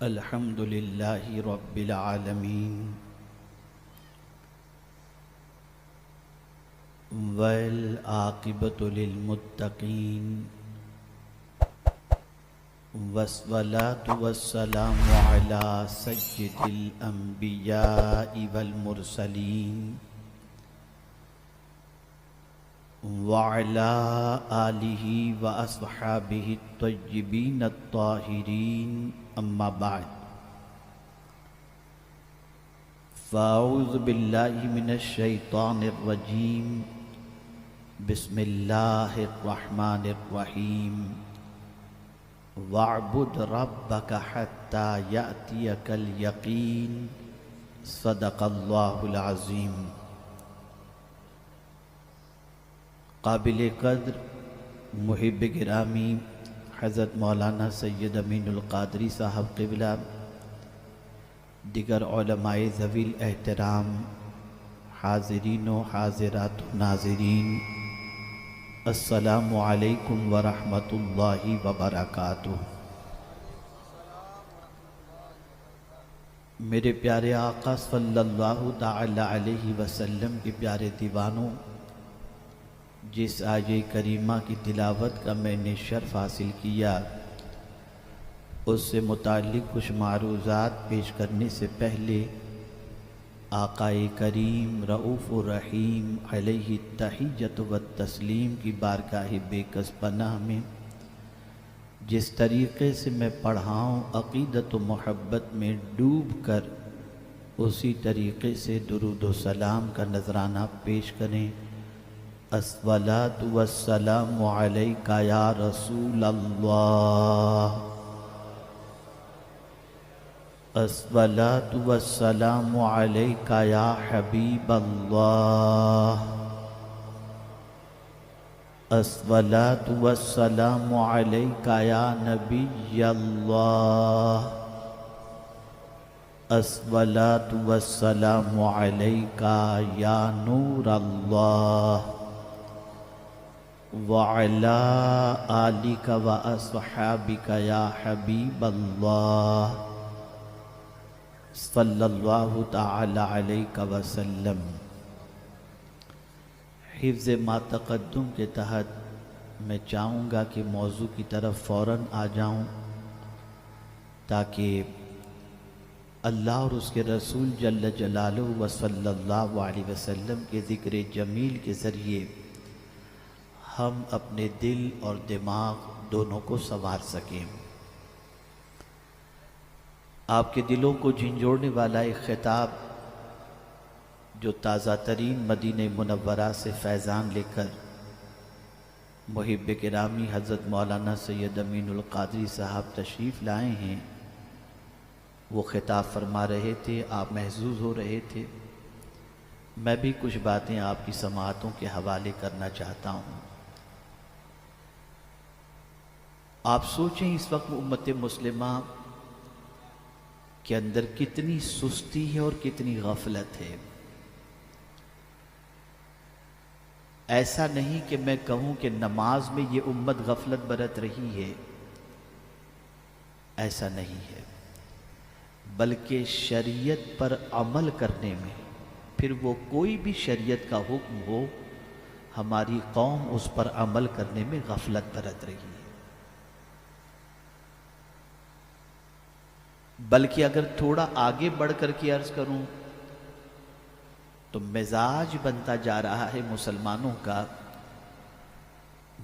अल्हम्दुलिल्लाहि रब्बिल आलमीन वल आक़िबतु लिल मुत्तक़ीन वस्सलातु वस्सलामु अला सय्यिदिल अंबियाइ वल मुरसलीन व अला आलिहि व अस्हाबिहि त्वय्यिबीन अत्ताहिरीन अम्मा बाद फ़अऊज़ु बिल्लाहि मिनश शैतानिर रजीम बिस्मिल्लाहिर रहमानिर रहीम वअबुद रब्बक हत्ता यातियकल यकीन सदक़ल्लाहुल अज़ीम। काबिल क़द्र मुहिब गिरामी हज़रत मौलाना सैयद अमीनुल क़ादरी साहब क़िबला, दिगर उलमाए ज़वील एहतराम, हाज़िरीन व हाज़िरात नाज़रीन, अस्सलामु अलैकुम व रहमतुल्लाहि व बरकातुहू। मेरे प्यारे आका सल्लल्लाहु तआला अलैहि वसल्लम के प्यारे दीवानों, जिस आये करीमा की तिलावत का मैंने शर्फ हासिल किया, उससे मुताल्लिक़ कुछ मारूज़ात पेश करने से पहले आक़ाए करीम रऊफ़ुर रहीम अलैहि तहिय्यतु व तस्लीम की बारगाह बेकस पनाह में जिस तरीक़े से मैं पढ़ाऊँ अक़ीदत व मोहब्बत में डूब कर उसी तरीक़े से दुरूद व सलाम का नज़राना पेश करें। अस्सलातु वस्सलामु अलैका या रसूल अल्लाह, अस्सलातु वस्सलामु अलैका या हबीब अल्लाह, अस्सलातु वस्सलामु अलैका या नबी अल्लाह, अस्सलातु वस्सलामु अलैका या नूर अल्लाह व अला आलिका व अस्हाबिका या हबीब अल्लाह सल्लल्लाहु तआला अलैहि वसल्लम। हिफ्ज़ मा तक़द्दुम के तहत मैं चाहूँगा कि मौजू की तरफ फ़ौरन आ जाऊँ, ताकि अल्लाह और उसके रसूल जल्ल जलालुहु व सल्लल्लाहु अलैहि वसल्लम के ज़िक्र जमील के ज़रिए हम अपने दिल और दिमाग दोनों को संवार सकें। आपके दिलों को झंझोड़ने वाला एक ख़िताब जो ताज़ा तरीन मदीने मुनव्वरा से फैज़ान लेकर मुहिब गिरामी हज़रत मौलाना सैयद अमीनुल क़ादरी साहब तशरीफ़ लाए हैं, वो ख़िताब फरमा रहे थे, आप महज़ूज़ हो रहे थे। मैं भी कुछ बातें आपकी समाअतों के हवाले करना चाहता हूँ। आप सोचें इस वक्त उम्मत मुस्लिमा के अंदर कितनी सुस्ती है और कितनी गफलत है। ऐसा नहीं कि मैं कहूँ कि नमाज में ये उम्मत गफलत बरत रही है, ऐसा नहीं है, बल्कि शरीयत पर अमल करने में, फिर वो कोई भी शरीयत का हुक्म हो, हमारी कौम उस पर अमल करने में गफलत बरत रही है। बल्कि अगर थोड़ा आगे बढ़ कर के अर्ज करूं तो मिजाज बनता जा रहा है मुसलमानों का,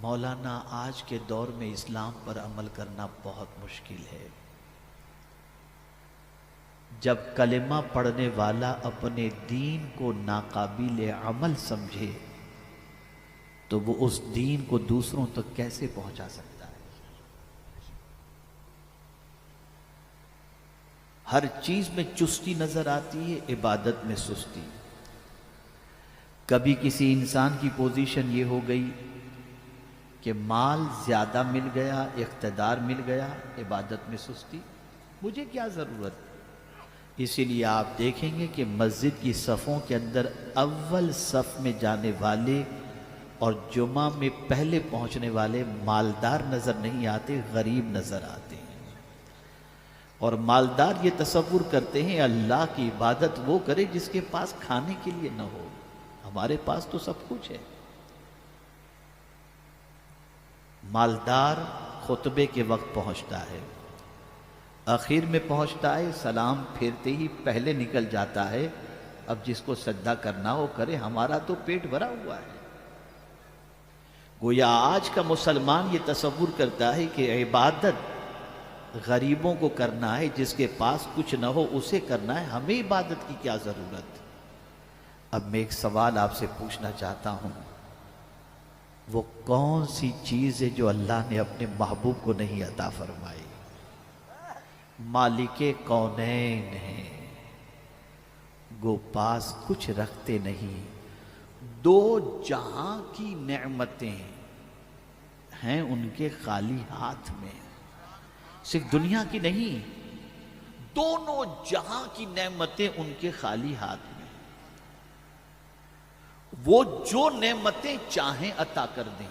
मौलाना आज के दौर में इस्लाम पर अमल करना बहुत मुश्किल है। जब कलिमा पढ़ने वाला अपने दीन को नाकाबिल अमल समझे तो वो उस दीन को दूसरों तक कैसे पहुंचा सकता है। हर चीज में चुस्ती नजर आती है, इबादत में सुस्ती। कभी किसी इंसान की पोजीशन ये हो गई कि माल ज्यादा मिल गया, इख्तिदार मिल गया, इबादत में सुस्ती, मुझे क्या जरूरत। इसीलिए आप देखेंगे कि मस्जिद की सफ़ों के अंदर अव्वल सफ़ में जाने वाले और जुमा में पहले पहुंचने वाले मालदार नज़र नहीं आते, गरीब नज़र आते हैं। और मालदार ये तसव्वुर करते हैं अल्लाह की इबादत वो करे जिसके पास खाने के लिए न हो। हमारे पास तो सब कुछ है। मालदार खुतबे के वक्त पहुंचता है, आखिर में पहुंचता है, सलाम फेरते ही पहले निकल जाता है। अब जिसको सजदा करना हो करे, हमारा तो पेट भरा हुआ है। गोया आज का मुसलमान ये तसव्वुर करता है कि इबादत गरीबों को करना है, जिसके पास कुछ न हो उसे करना है, हमें इबादत की क्या ज़रूरत। अब मैं एक सवाल आपसे पूछना चाहता हूँ, वो कौन सी चीज़ है जो अल्लाह ने अपने महबूब को नहीं अता फरमाई? मालिके कौनैन हैं, गो पास कुछ रखते नहीं, दो जहां की नेमतें हैं उनके खाली हाथ में। सिर्फ दुनिया की नहीं, दोनों जहां की नेमतें उनके खाली हाथ में। वो जो नेमतें चाहें अता कर दें,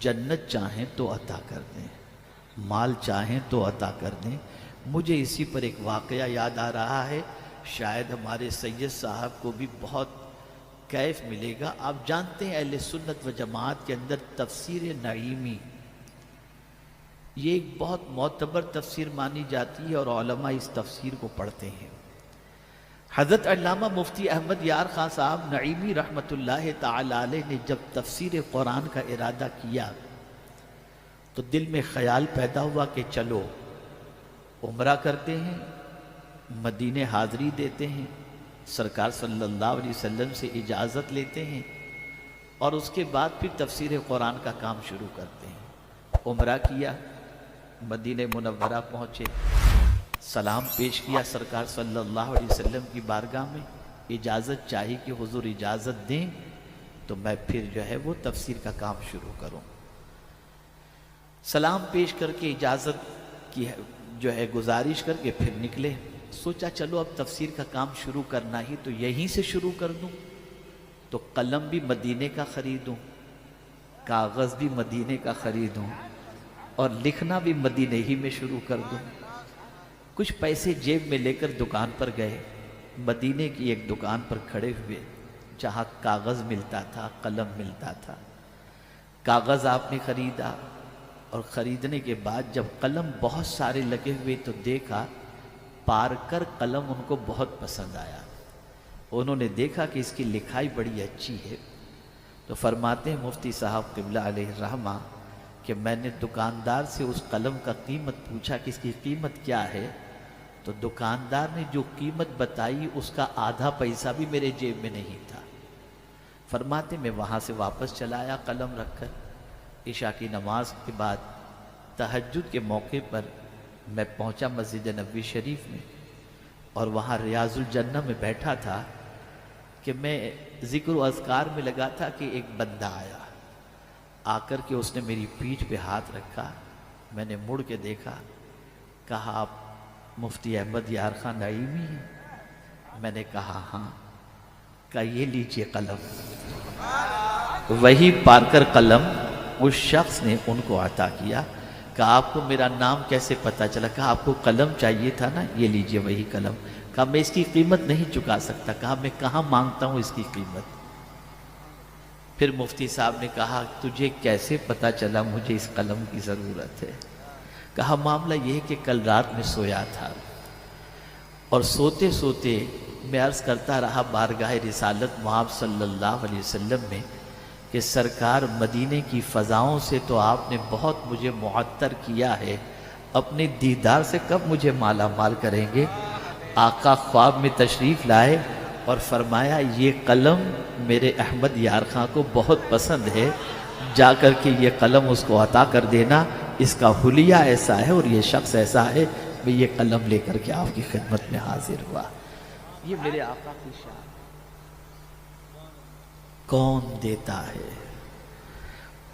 जन्नत चाहें तो अता कर दें, माल चाहें तो अता कर दें। मुझे इसी पर एक वाकया याद आ रहा है, शायद हमारे सैयद साहब को भी बहुत कैफ मिलेगा। आप जानते हैं अहले सुन्नत व जमात के अंदर तफसीर नईमी ये एक बहुत मोतबर तफसीर मानी जाती है और उलमा इस तफसीर को पढ़ते हैं। हज़रत अल्लामा मुफ्ती अहमद यार खां साहब नईमी रहमतुल्लाह ताला अलैह ने जब तफसीर कुरान का इरादा किया तो दिल में ख्याल पैदा हुआ कि चलो उम्रा करते हैं, मदीने हाज़री देते हैं, सरकार सल्लल्लाहु अलैहि वसल्लम से इजाज़त लेते हैं और उसके बाद फिर तफसीर कुरान का काम शुरू करते हैं। उम्रा किया, मदीने मुनव्वरा पहुँचे, सलाम पेश किया सरकार सल्लल्लाहु अलैहि वसल्लम की बारगाह में, इजाज़त चाहिए कि हुजूर इजाज़त दें तो मैं फिर जो है वो तफसीर का काम शुरू करूँ। सलाम पेश करके इजाज़त की जो है गुजारिश करके फिर निकले। सोचा चलो अब तफसीर का काम शुरू करना ही तो यहीं से शुरू कर दूं, तो कलम भी मदीने का ख़रीदूं, कागज़ भी मदीने का ख़रीदूं और लिखना भी मदीने ही में शुरू कर दूं। कुछ पैसे जेब में लेकर दुकान पर गए, मदीने की एक दुकान पर खड़े हुए जहाँ कागज़ मिलता था, कलम मिलता था। कागज़ आपने ख़रीदा और ख़रीदने के बाद जब कलम बहुत सारे लगे हुए तो देखा पारकर कलम उनको बहुत पसंद आया। उन्होंने देखा कि इसकी लिखाई बड़ी अच्छी है, तो फरमाते हैं मुफ्ती साहब क़िबला अलैहि रहमा कि मैंने दुकानदार से उस कलम का कीमत पूछा कि इसकी कीमत क्या है, तो दुकानदार ने जो कीमत बताई उसका आधा पैसा भी मेरे जेब में नहीं था। फरमाते मैं वहाँ से वापस चला आया कलम रखकर। इशा की नमाज के बाद तहज्जुद के मौके पर मैं पहुंचा मस्जिद नबवी शरीफ में और वहाँ रियाजुल जन्नह में बैठा था कि मैं ज़िक्र व अज़कार में लगा था कि एक बंदा आया, आकर के उसने मेरी पीठ पे हाथ रखा। मैंने मुड़ के देखा, कहा आप मुफ्ती अहमद यार खान नईमी हैं? मैंने कहा हाँ। कहा ये लीजिए कलम। वही पारकर कलम उस शख्स ने उनको अता किया। कहा आपको मेरा नाम कैसे पता चला? कहा आपको कलम चाहिए था ना, ये लीजिए वही कलम। कहा मैं इसकी कीमत नहीं चुका सकता। कहा मैं कहाँ मांगता हूँ इसकी कीमत। फिर मुफ्ती साहब ने कहा तुझे कैसे पता चला मुझे इस कलम की ज़रूरत है? कहा मामला ये है कि कल रात में सोया था और सोते सोते मैं अर्ज़ करता रहा बारगाह रिसालत मुआब सल्लल्लाहु अलैहि वसल्लम में कि सरकार मदीने की फ़ज़ाओं से तो आपने बहुत मुझे मुअत्तर किया है, अपने दीदार से कब मुझे माला माल करेंगे? आका ख्वाब में तशरीफ़ लाए और फरमाया ये कलम मेरे अहमद यार खां को बहुत पसंद है, जा कर के ये कलम उसको अता कर देना। इसका हुलिया ऐसा है और ये शख्स ऐसा है, मैं ये कलम लेकर के आपकी खिदमत में हाजिर हुआ। ये मेरे आका की शान। कौन देता है?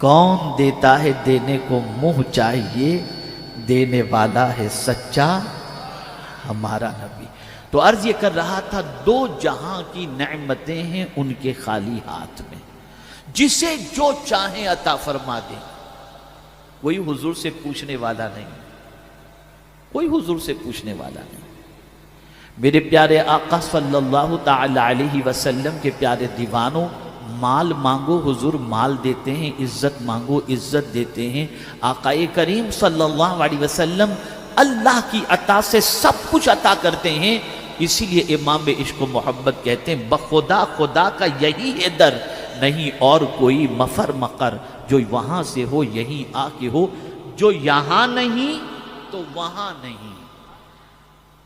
कौन देता है? देने को मुंह चाहिए, देने वाला है सच्चा हमारा नबी। तो अर्ज ये कर रहा था दो जहां की नेमतें हैं उनके खाली हाथ में, जिसे जो चाहे अता फरमा दे, कोई हुजूर से पूछने वाला नहीं। कोई हुजूर से पूछने वाला नहीं। मेरे प्यारे आका सल्लल्लाहु ताला अलैहि वसल्लम के प्यारे दीवानों, माल मांगो हुजूर माल देते हैं, इज्जत मांगो इज्जत देते हैं। आकाए करीम सल्लल्लाहु अलैहि वसल्लम अल्लाह की अता से सब कुछ अता करते हैं। इसीलिए इमाम इश्क व मोहब्बत कहते हैं बखुदा खुदा का यही है दर, नहीं और कोई मफर मकर, जो वहां से हो यहीं आके हो, जो यहां नहीं तो वहां नहीं।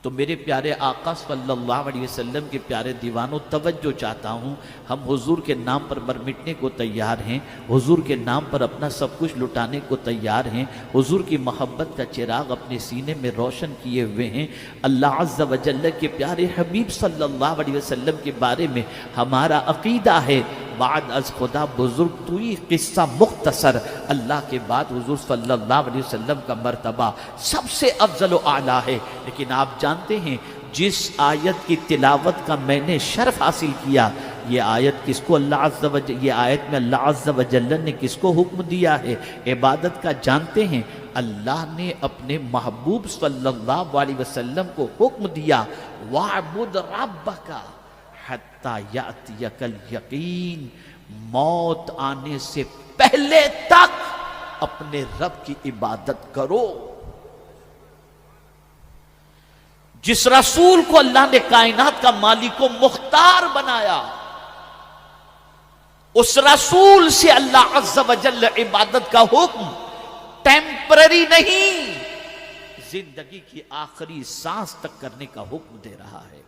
तो मेरे प्यारे आका सल्लल्लाहु अलैहि वसल्लम के प्यारे दीवानों, तवज्जो चाहता हूँ, हम हुजूर के नाम पर मर मिटने को तैयार हैं, हुजूर के नाम पर अपना सब कुछ लुटाने को तैयार हैं, हुजूर की मोहब्बत का चिराग अपने सीने में रोशन किए हुए हैं। अल्लाह अज़्ज़ व जल्ल के प्यारे हबीब सल्लल्लाहु अलैहि वसल्लम के बारे में हमारा अकीदा है बाद अज खुदा बुजुर्ग तुई किस्सा मुख्तसर, अल्लाह के बाद हुजूर सल्लल्लाहु अलैहि वसल्लम का मर्तबा सबसे अफजल व आला है। लेकिन आप जानते हैं जिस आयत की तिलावत का मैंने शर्फ हासिल किया, ये आयत किसको अल्लाह अज़्ज़ व जल्ल, ये आयत में अल्लाह अज़्ज़ व जल्ल ने किसको हुक्म दिया है इबादत का, जानते हैं? अल्लाह ने अपने महबूब सल्लल्लाहु अलैहि वसल्लम को हुक्म दिया वअबुद रब्बका हत्ता यातियकल यकीन, मौत आने से पहले तक अपने रब की इबादत करो। जिस रसूल को अल्लाह ने कायनात का मालिक व मुख्तार बनाया, उस रसूल से अल्लाह अज़्ज़ व जल्ल इबादत का हुक्म टेम्पररी नहीं, जिंदगी की आखिरी सांस तक करने का हुक्म दे रहा है।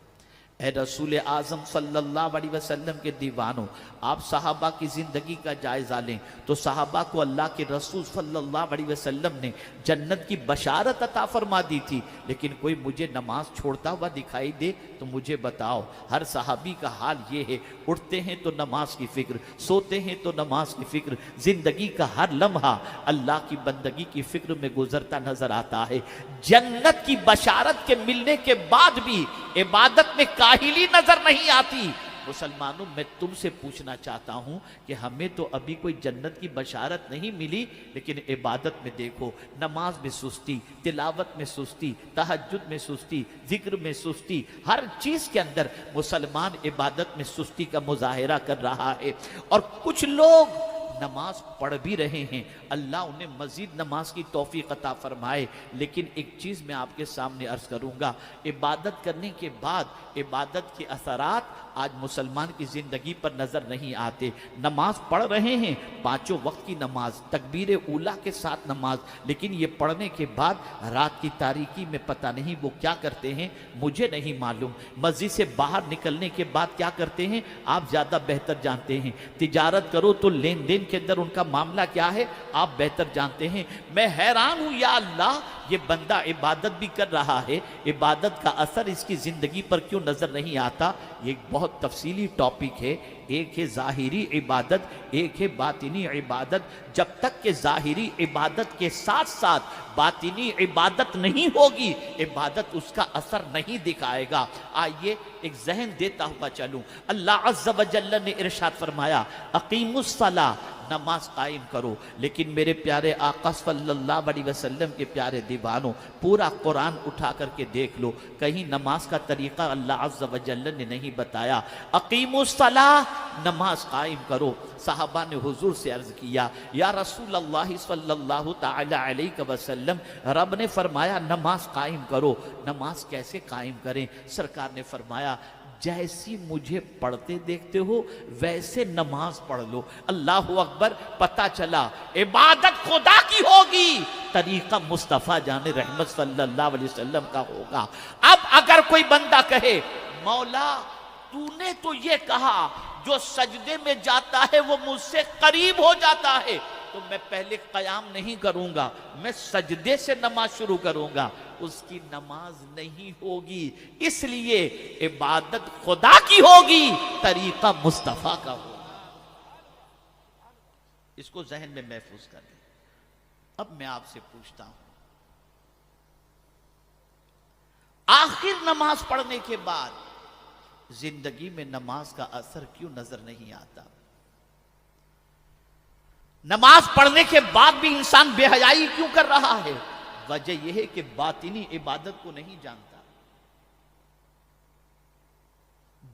ए रसूल आज़म सल्लल्लाहु अलैहि वसल्लम के दीवानों, आप सहाबा की ज़िंदगी का जायज़ा लें तो सहाबा को अल्लाह के रसूल सल्लल्लाहु अलैहि वसल्लम ने जन्नत की बशारत अता फरमा दी थी। लेकिन कोई मुझे नमाज छोड़ता हुआ दिखाई दे तो मुझे बताओ। हर सहाबी का हाल ये है, उठते हैं तो नमाज की फ़िक्र, सोते हैं तो नमाज की फ़िक्र, ज़िंदगी का हर लम्हा अल्लाह की बंदगी की फ़िक्र में गुजरता नज़र आता है। जन्नत की बशारत के मिलने के बाद भी इबादत में काहिली नजर नहीं आती। मुसलमानों, मैं तुमसे पूछना चाहता हूं कि हमें तो अभी कोई जन्नत की बशारत नहीं मिली, लेकिन इबादत में देखो, नमाज में सुस्ती, तिलावत में सुस्ती, तहज्जुद में सुस्ती, जिक्र में सुस्ती, हर चीज के अंदर मुसलमान इबादत में सुस्ती का मुजाहिरा कर रहा है। और कुछ लोग नमाज पढ़ भी रहे हैं, अल्लाह उन्हें मजीद नमाज की तौफीक अता फरमाए। लेकिन एक चीज़ मैं आपके सामने अर्ज करूंगा, इबादत करने के बाद इबादत के असरात आज मुसलमान की ज़िंदगी पर नज़र नहीं आते। नमाज पढ़ रहे हैं, पाँचों वक्त की नमाज, तकबीर ऊला के साथ नमाज, लेकिन ये पढ़ने के बाद रात की तारीकी में पता नहीं वो क्या करते हैं, मुझे नहीं मालूम। मस्जिद से बाहर निकलने के बाद क्या करते हैं आप ज़्यादा बेहतर जानते हैं। तिजारत करो तो लेन देन के अंदर उनका मामला क्या है आप बेहतर जानते हैं। मैं हैरान हूं, या अल्लाह, ये बंदा इबादत भी कर रहा है, इबादत का असर इसकी ज़िंदगी पर क्यों नज़र नहीं आता। ये बहुत तफसीली टॉपिक है। एक है ज़ाहिरी इबादत, एक है बातिनी इबादत। जब तक के ज़ाहिरी इबादत के साथ साथ बातिनी इबादत नहीं होगी, इबादत उसका असर नहीं दिखाएगा। आइए एक जहन देता हुआ चलूं। अल्लाह अज़्ज़ व जल्ल ने इरशाद फरमाया अक़ीमुस्सलाह, नमाज कायम करो। लेकिन मेरे प्यारे आका सल्लल्लाहु अलैहि वसल्लम के प्यारे दीवानों, पूरा कुरान उठा करके देख लो, कहीं नमाज का तरीका अल्लाह अज़्ज़ व जल्ल ने नहीं बताया। अक़ीमुस्सलाह, नमाज कायम करो। साहबा ने हुजूर से अर्ज किया, या रसूल अल्लाह सल्लल्लाहु ताला अलैहि वसल्लम, रब ने फरमाया नमाज कायम करो, नमाज कैसे कायम करें? सरकार ने फरमाया जैसी मुझे पढ़ते देखते हो वैसे नमाज पढ़ लो। अल्लाह अकबर। पता चला इबादत खुदा की होगी, तरीका मुस्तफ़ा जाने रहमत सल्लल्लाहु अलैहि वसल्लम का होगा। अब अगर कोई बंदा कहे मौला तूने तो ये कहा जो सजदे में जाता है वो मुझसे करीब हो जाता है, तो मैं पहले कयाम नहीं करूंगा, मैं सजदे से नमाज शुरू करूंगा, उसकी नमाज नहीं होगी। इसलिए इबादत खुदा की होगी, तरीका मुस्तफा का होगा। इसको जहन में महफूज कर लें। अब मैं आपसे पूछता हूं, आखिर नमाज पढ़ने के बाद जिंदगी में नमाज का असर क्यों नजर नहीं आता? नमाज पढ़ने के बाद भी इंसान बेहयाई क्यों कर रहा है? वजह यह है कि बातिनी इबादत को नहीं जानता,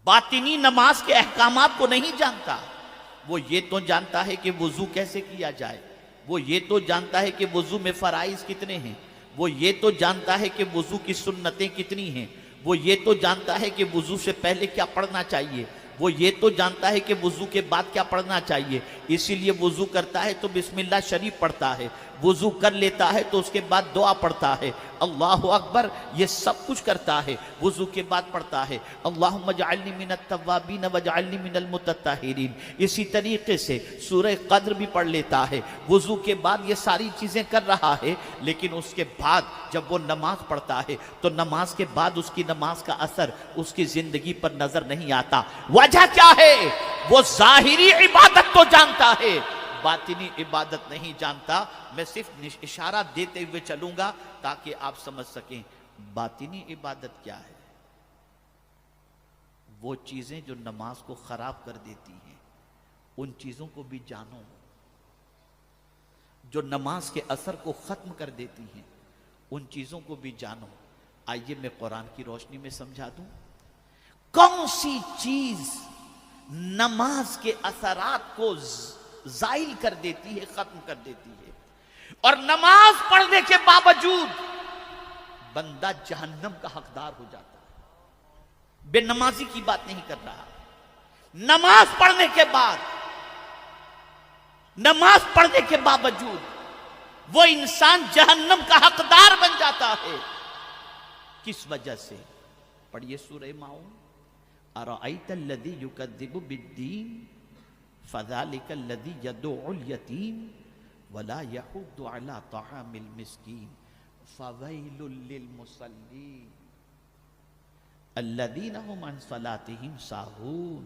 बातिनी नमाज के अहकामात को नहीं जानता। वो ये तो जानता है कि वुजू कैसे किया जाए, वो ये तो जानता है कि वुजू में फराइज कितने हैं, वो ये तो जानता है कि वुजू की सुन्नतें कितनी हैं, वो ये तो जानता है कि वुजू से पहले क्या पढ़ना चाहिए, वो ये तो जानता है कि वुजू के बाद क्या पढ़ना चाहिए। इसीलिए वुजू करता है तो बिस्मिल्लाह शरीफ पढ़ता है, वुजू कर लेता है तो उसके बाद दुआ पढ़ता है, अल्लाहु अकबर, ये सब कुछ करता है। वुजू के बाद पढ़ता है अल्लाहुम्मा जअलनी मिनत तव्वाबीन वजअलनी मिनल मुतत्तहिरीन। इसी तरीके से सूरह कद्र भी पढ़ लेता है। वुजू के बाद ये सारी चीजें कर रहा है, लेकिन उसके बाद जब वो नमाज पढ़ता है तो नमाज के बाद उसकी नमाज का असर उसकी जिंदगी पर नजर नहीं आता। वजह क्या है? वो जाहिरी इबादत तो जानता है, बातिनी इबादत नहीं जानता। मैं सिर्फ इशारा देते हुए चलूंगा ताकि आप समझ सकें बातिनी इबादत क्या है। वो चीजें जो नमाज को खराब कर देती हैं, उन चीजों को भी जानो। जो नमाज के असर को खत्म कर देती हैं, उन चीजों को भी जानो। आइए मैं कुरान की रोशनी में समझा दूं कौन सी चीज नमाज के असरात को जाइल कर देती है, खत्म कर देती है, और नमाज पढ़ने के बावजूद बंदा जहन्नम का हकदार हो जाता है। बेनमाजी की बात नहीं कर रहा, नमाज पढ़ने के बाद, नमाज पढ़ने के बावजूद वो इंसान जहन्नम का हकदार बन जाता है। किस वजह से? पढ़िए सूरह माऊन, अरअयतल्लज़ी युकज़्ज़िबु बिद्दीन फ़ज़ालिकल्लज़ी यदउल यतीम वला यहुद्दु अला तआमिल मिस्कीन फ़वैलुल लिल मुसल्लीन अल्लज़ीना हुम अन सलातिहिम साहून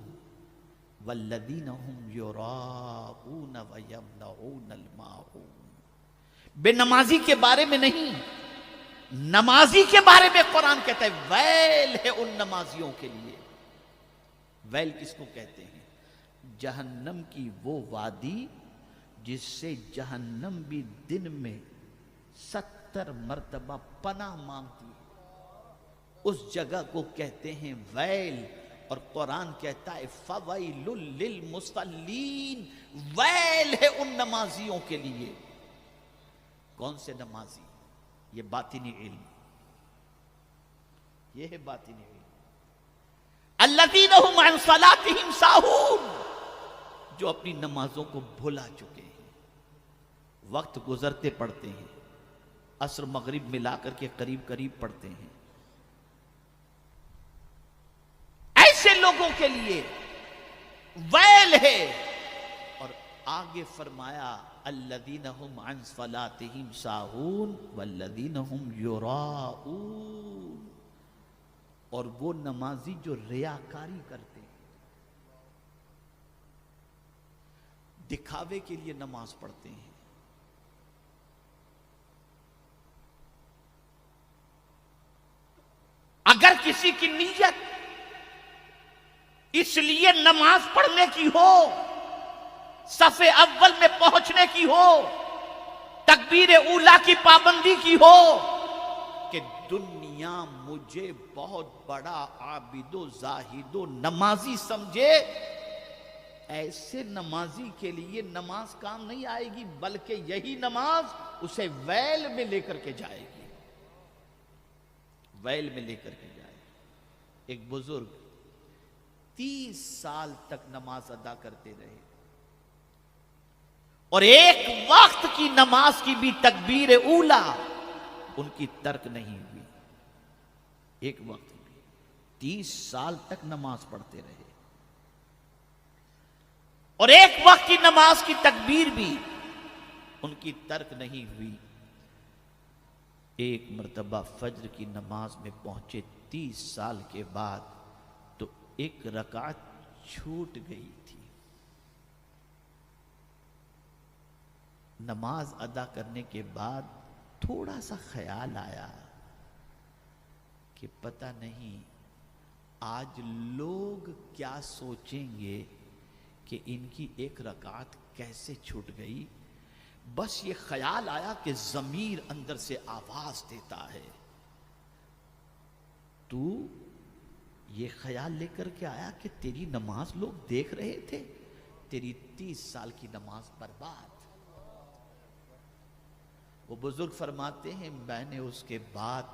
वल्लज़ीना हुम युराऊन व यमनऊनल माऊन। बेनमाजी के बारे में नहीं, नमाजी के बारे में कुरान कहता है वैल है उन नमाजियों के लिए। वैल किसको कहते हैं? जहन्नम की वो वादी जिससे जहन्नम भी दिन में 70 मर्तबा पनाह मांगती है, उस जगह को कहते हैं वैल। और कुरान कहता है फवैलुल लिल मुसल्लीन, वैल है उन नमाजियों के लिए। कौन से नमाजी? ये बातिनी इल्म, ये है बातिनी इल्म। अल्लज़ीना हुम अन सलातिहिम साहून, जो अपनी नमाजों को भुला चुके हैं, वक्त गुजरते पढ़ते हैं, असर मगरिब मिलाकर के करीब करीब पढ़ते हैं। ऐसे लोगों के लिए वैल है। और आगे फरमाया अल्लज़ीना हुम अन सलातिहिम साहून वल्लज़ीना हुम युराऊन, और वो नमाजी जो रियाकारी करते हैं, दिखावे के लिए नमाज पढ़ते हैं। अगर किसी की नीयत इसलिए नमाज पढ़ने की हो, सफ़े अव्वल में पहुंचने की हो, तकबीर ऊला की पाबंदी की हो, कि दुनिया मुझे बहुत बड़ा आबिदो जाहिदो नमाजी समझे, ऐसे नमाजी के लिए नमाज काम नहीं आएगी, बल्कि यही नमाज उसे वैल में लेकर के जाएगी, वैल में लेकर के जाएगी। एक बुजुर्ग 30 साल तक नमाज अदा करते रहे, और एक वक्त की नमाज की भी तकबीर ऊला उनकी तर्क नहीं हुई। एक वक्त भी 30 साल तक नमाज पढ़ते रहे, और एक वक्त की नमाज की तकबीर भी उनकी तर्क नहीं हुई। एक मर्तबा फज्र की नमाज में पहुंचे 30 साल के बाद, तो एक रकात छूट गई थी। नमाज अदा करने के बाद थोड़ा सा ख्याल आया कि पता नहीं आज लोग क्या सोचेंगे कि इनकी एक रकात कैसे छूट गई। बस ये ख्याल आया कि जमीर अंदर से आवाज देता है, तू ये ख्याल लेकर के आया कि तेरी नमाज लोग देख रहे थे, तेरी 30 साल की नमाज बर्बाद। वो बुजुर्ग फरमाते हैं मैंने उसके बाद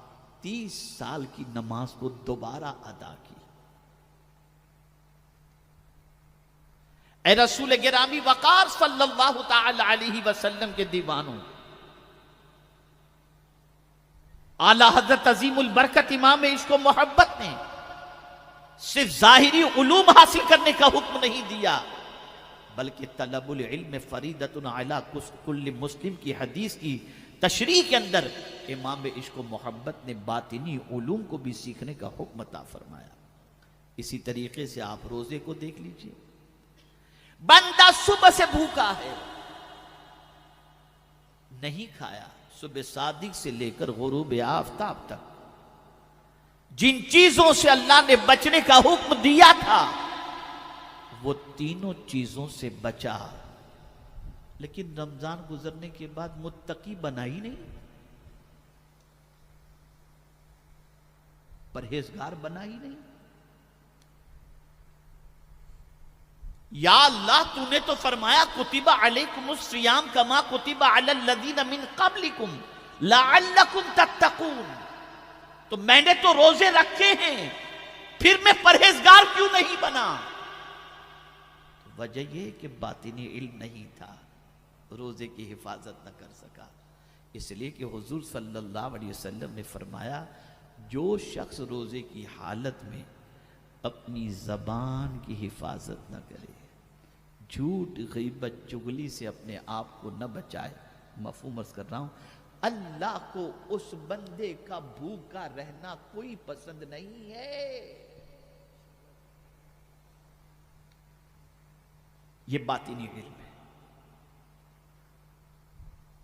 30 साल की नमाज को दोबारा अदा की। ए रसूल गिरामी वकार सल्लल्लाहु ताला अलैहि वसल्लम के दीवानों, आला हजरत अजीमुल बरकत इमाम इश्क़ मोहब्बत ने सिर्फ जाहिरी उलूम हासिल करने का हुक्म नहीं दिया, बल्कि तलबुल इल्म फरीदतुन अला कुल्ली मुस्लिम की हदीस की तशरीह के अंदर इमाम इश्क़ मोहब्बत ने बातिनी उलूम को भी सीखने का हुक्म अता फरमाया। इसी तरीके से आप रोजे को देख लीजिए, बंदा सुबह से भूखा है, नहीं खाया, सुबह सादिक से लेकर गुरूब आफताब तक जिन चीजों से अल्लाह ने बचने का हुक्म दिया था वो तीनों चीजों से बचा, लेकिन रमजान गुजरने के बाद मुत्तकी बना ही नहीं, परहेजगार बना ही नहीं। या अल्लाह तूने तो फरमाया कुतिबा अलैकुमुस सियाम कमा कुतिबा अलल लदीना मिन क़ब्लिकुम लअल्लकुम तत्तकून, तो मैंने तो रोजे रखे हैं, फिर मैं परहेजगार क्यों नहीं बना? तो वजह यह कि बातिनी इल्म नहीं था, रोजे की हिफाजत न कर सका। इसलिए कि हुजूर सल्लल्लाहु अलैहि वसल्लम ने फरमाया जो शख्स रोजे की हालत में अपनी जबान की हिफाजत न करे, झूठ गीबत चुगली से अपने आप को न बचाए, मफहूम अर्ज कर रहा हूं, अल्लाह को उस बंदे का भूखा रहना कोई पसंद नहीं है। यह बातिनी इल्म है।